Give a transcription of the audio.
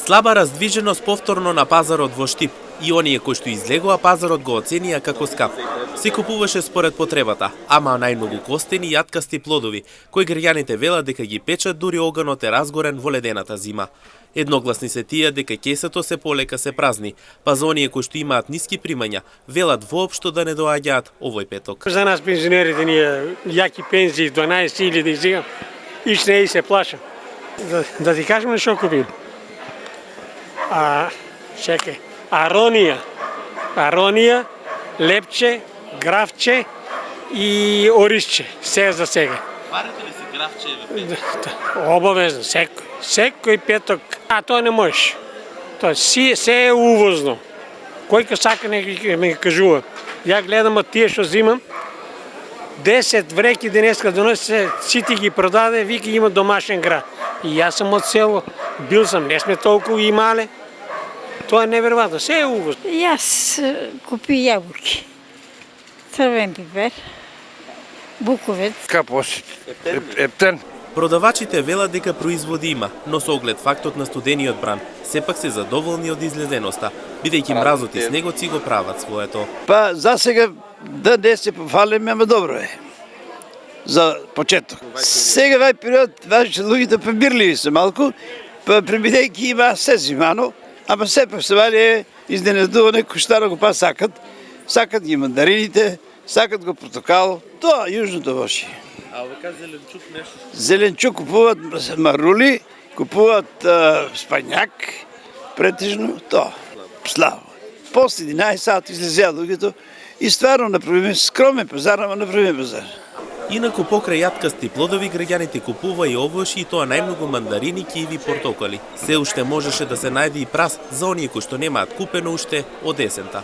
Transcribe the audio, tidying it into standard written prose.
Слаба раздвиженост повторно на пазарот во Штип и оние кои што излегоа пазарот го оценија како скап. Се купуваше според потребата, ама најмногу костени и јаткасти плодови, кои граѓаните велат дека ги печат дури оганот е разгорен во ледената зима. Едногласни се тие дека кесето се полека се празни, па за оние кои што имаат ниски примања, велат воопшто да не доаѓаат овој петок. За нас пензионерите ние јаки пензии 12.000 сега, иште и се плашам. Да ти кажем што купим? Чекај, аронија, лепче, графче и орисче, се за сега. Барате ли се графче? Обавезно, секој петок. Тоа не можеш. Тоа се е увозно. Кој сака ме кажува. Ја гледам од тие што зимам, 10 вреки денеска доноси, сите ги продаде, вика има домашен град. И јас сум од село, бил сум, не сме толку имале. Тоа е неверојатно, се е увоз. Јас купи јабуки, црвен пипер, буковец. Капос, ептен. Продавачите велат дека производи има, но со оглед фактот на студениот бран, сепак се задоволни од излезеноста, бидејќи мразот и снегот си го прават своето. Па за сега да не се пофалиме, ама добро е. За почеток. Сега вај период, вашите луѓето помирливи се малку, па бидејќи има се зимано, ама сепак се вали изненадуване кој што го па сакат. Сакат ги мандарините, сакат го портокал, тоа јужното воши. А овака зеленчук нешто? Зеленчук купуваат марули, купуваат спањак, претежно тоа. Слава. После 11 сати излезеа луѓето и стварно направиме скромен пазар, ама направиме пазар. Инаку покрај јаткасти плодови граѓаните купува и овошји и тоа најмногу мандарини, киви, портокали. Се уште можеше да се најде и прас за оние кои што немаат купено уште од есента.